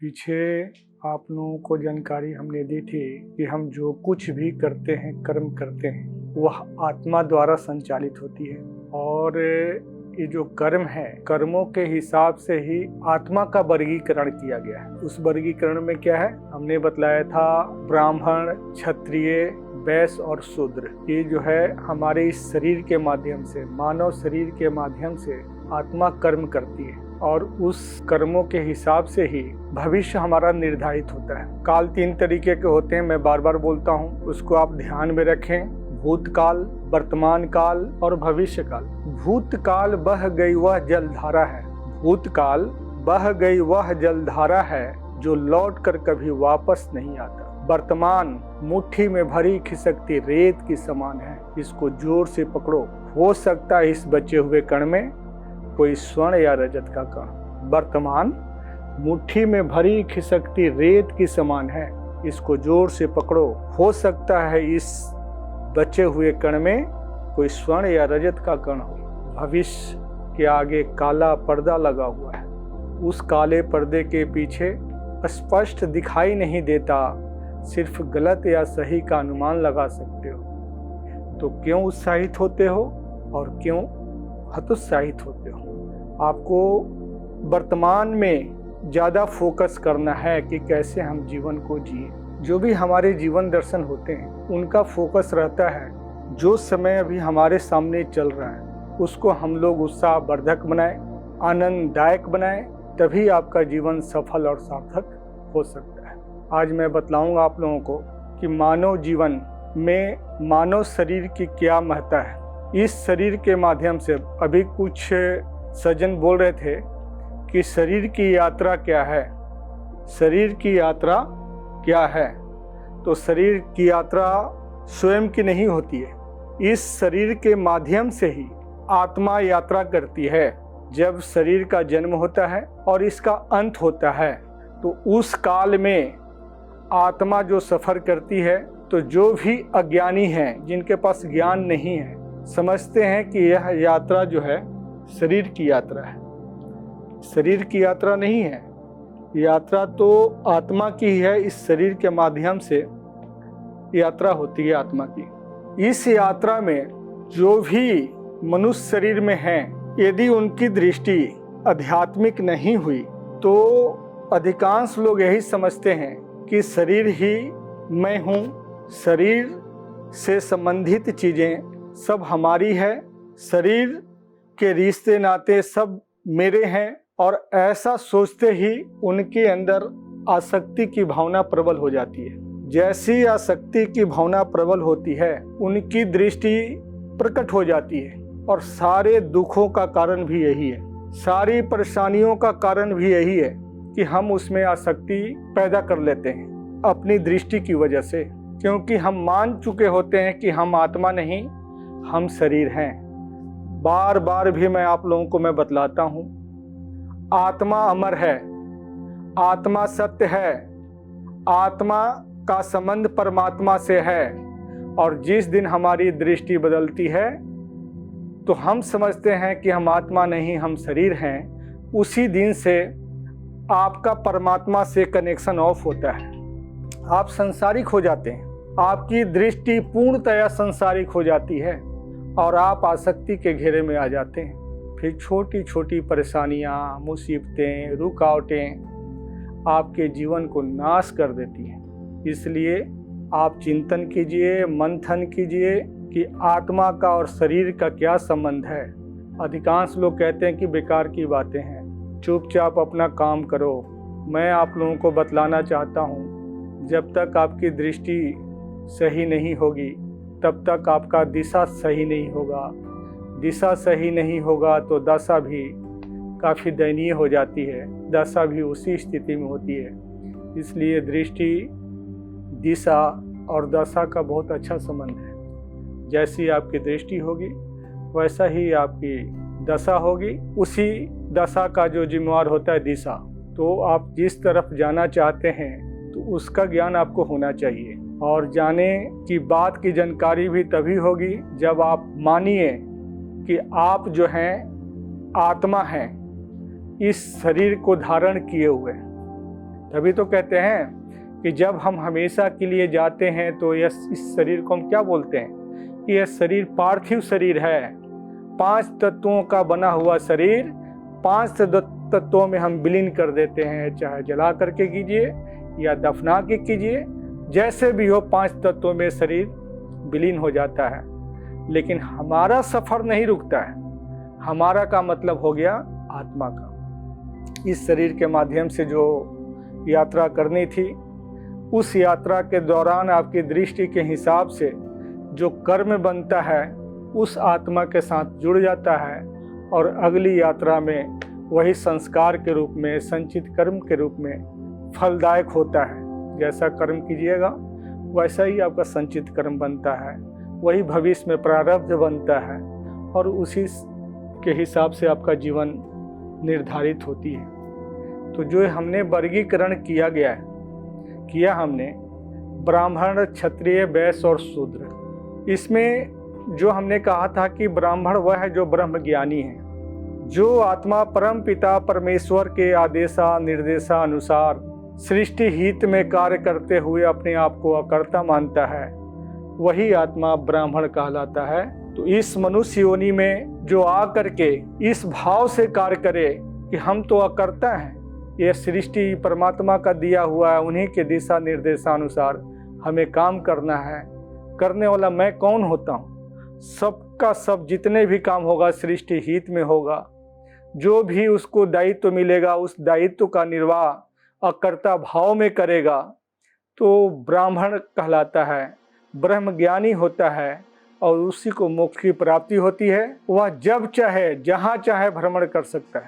पीछे आप लोगों को जानकारी हमने दी थी कि हम जो कुछ भी करते हैं, कर्म करते हैं, वह आत्मा द्वारा संचालित होती है। और ये जो कर्म है, कर्मों के हिसाब से ही आत्मा का वर्गीकरण किया गया है। उस वर्गीकरण में क्या है, हमने बतलाया था ब्राह्मण, क्षत्रिय, वैश्य और शूद्र। ये जो है हमारे इस शरीर के माध्यम से, मानव शरीर के माध्यम से आत्मा कर्म करती है और उस कर्मों के हिसाब से ही भविष्य हमारा निर्धारित होता है। काल 3 तरीके के होते हैं, मैं बार बार बोलता हूँ, उसको आप ध्यान में रखें। भूतकाल, वर्तमान काल और भविष्य काल। भूतकाल बह गई वह जलधारा है, भूतकाल बह गई वह जलधारा है जो लौट कर कभी वापस नहीं आता। वर्तमान मुट्ठी में भरी खिसकती रेत की समान है, इसको जोर से पकड़ो, हो सकता है इस बचे हुए कण में कोई स्वर्ण या रजत का कण। वर्तमान मुट्ठी में भरी खिसकती रेत की समान है, इसको जोर से पकड़ो, हो सकता है इस बचे हुए कण में कोई स्वर्ण या रजत का कण हो। भविष्य के आगे काला पर्दा लगा हुआ है, उस काले पर्दे के पीछे स्पष्ट दिखाई नहीं देता, सिर्फ गलत या सही का अनुमान लगा सकते हो। तो क्यों उत्साहित होते हो और क्यों हतोत्साहित होते हो? आपको वर्तमान में ज़्यादा फोकस करना है कि कैसे हम जीवन को जिए। जो भी हमारे जीवन दर्शन होते हैं, उनका फोकस रहता है जो समय अभी हमारे सामने चल रहा है उसको हम लोग उत्साहवर्धक बनाएं, आनंददायक बनाएं, तभी आपका जीवन सफल और सार्थक हो सकता है। आज मैं बतलाऊंगा आप लोगों को कि मानव जीवन में मानव शरीर की क्या महत्ता है। इस शरीर के माध्यम से अभी कुछ सज्जन बोल रहे थे कि शरीर की यात्रा क्या है, शरीर की यात्रा क्या है। तो शरीर की यात्रा स्वयं की नहीं होती है, इस शरीर के माध्यम से ही आत्मा यात्रा करती है। जब शरीर का जन्म होता है और इसका अंत होता है, तो उस काल में आत्मा जो सफ़र करती है, तो जो भी अज्ञानी हैं, जिनके पास ज्ञान नहीं है, समझते हैं कि यह यात्रा जो है शरीर की यात्रा है। शरीर की यात्रा नहीं है, यात्रा तो आत्मा की ही है। इस शरीर के माध्यम से यात्रा होती है आत्मा की। इस यात्रा में जो भी मनुष्य शरीर में हैं, यदि उनकी दृष्टि आध्यात्मिक नहीं हुई तो अधिकांश लोग यही समझते हैं कि शरीर ही मैं हूँ, शरीर से संबंधित चीज़ें सब हमारी है, शरीर के रिश्ते नाते सब मेरे हैं। और ऐसा सोचते ही उनके अंदर आसक्ति की भावना प्रबल हो जाती है। जैसी आसक्ति की भावना प्रबल होती है, उनकी दृष्टि प्रकट हो जाती है और सारे दुखों का कारण भी यही है, सारी परेशानियों का कारण भी यही है कि हम उसमें आसक्ति पैदा कर लेते हैं अपनी दृष्टि की वजह से, क्योंकि हम मान चुके होते हैं कि हम आत्मा नहीं, हम शरीर हैं। बार बार भी मैं आप लोगों को बतलाता हूँ, आत्मा अमर है, आत्मा सत्य है, आत्मा का संबंध परमात्मा से है। और जिस दिन हमारी दृष्टि बदलती है तो हम समझते हैं कि हम आत्मा नहीं, हम शरीर हैं, उसी दिन से आपका परमात्मा से कनेक्शन ऑफ होता है। आप संसारिक हो जाते हैं, आपकी दृष्टि पूर्णतया संसारिक हो जाती है और आप आसक्ति के घेरे में आ जाते हैं। फिर छोटी छोटी परेशानियां, मुसीबतें, रुकावटें आपके जीवन को नाश कर देती हैं। इसलिए आप चिंतन कीजिए, मंथन कीजिए कि आत्मा का और शरीर का क्या संबंध है। अधिकांश लोग कहते हैं कि बेकार की बातें हैं, चुपचाप अपना काम करो। मैं आप लोगों को बतलाना चाहता हूँ, जब तक आपकी दृष्टि सही नहीं होगी तब तक आपका दिशा सही नहीं होगा। दिशा सही नहीं होगा तो दशा भी काफ़ी दयनीय हो जाती है, दशा भी उसी स्थिति में होती है। इसलिए दृष्टि, दिशा और दशा का बहुत अच्छा संबंध है। जैसी आपकी दृष्टि होगी वैसा ही आपकी दशा होगी। उसी दशा का जो जिम्मेवार होता है दिशा। तो आप जिस तरफ जाना चाहते हैं तो उसका ज्ञान आपको होना चाहिए। और जाने की बात की जानकारी भी तभी होगी जब आप मानिए कि आप जो हैं आत्मा हैं, इस शरीर को धारण किए हुए। तभी तो कहते हैं कि जब हम हमेशा के लिए जाते हैं तो इस शरीर को हम क्या बोलते हैं कि यह शरीर पार्थिव शरीर है। 5 तत्वों का बना हुआ शरीर 5 तत्वों में हम विलीन कर देते हैं, चाहे जला करके कीजिए या दफना के कीजिए, जैसे भी हो 5 तत्वों में शरीर विलीन हो जाता है। लेकिन हमारा सफ़र नहीं रुकता है। हमारा का मतलब हो गया आत्मा का। इस शरीर के माध्यम से जो यात्रा करनी थी, उस यात्रा के दौरान आपकी दृष्टि के हिसाब से जो कर्म बनता है उस आत्मा के साथ जुड़ जाता है और अगली यात्रा में वही संस्कार के रूप में, संचित कर्म के रूप में फलदायक होता है। जैसा कर्म कीजिएगा वैसा ही आपका संचित कर्म बनता है, वही भविष्य में प्रारब्ध बनता है और उसी के हिसाब से आपका जीवन निर्धारित होती है। तो जो हमने वर्गीकरण किया हमने ब्राह्मण, क्षत्रिय, वैश्य और शूद्र। इसमें जो हमने कहा था कि ब्राह्मण वह है जो ब्रह्म ज्ञानी है, जो आत्मा परम पिता परमेश्वर के आदेशा निर्देशानुसार सृष्टि हित में कार्य करते हुए अपने आप को अकर्ता मानता है, वही आत्मा ब्राह्मण कहलाता है। तो इस मनुष्य योनि में जो आ करके इस भाव से कार्य करे कि हम तो अकर्ता हैं, यह सृष्टि परमात्मा का दिया हुआ है, उन्हीं के दिशा निर्देशानुसार हमें काम करना है। करने वाला मैं कौन होता हूँ? सबका सब जितने भी काम होगा सृष्टि हित में होगा। जो भी उसको दायित्व मिलेगा उस दायित्व का निर्वाह अकर्ता भाव में करेगा तो ब्राह्मण कहलाता है, ब्रह्म ज्ञानी होता है और उसी को मोक्ष की प्राप्ति होती है। वह जब चाहे जहाँ चाहे भ्रमण कर सकता है।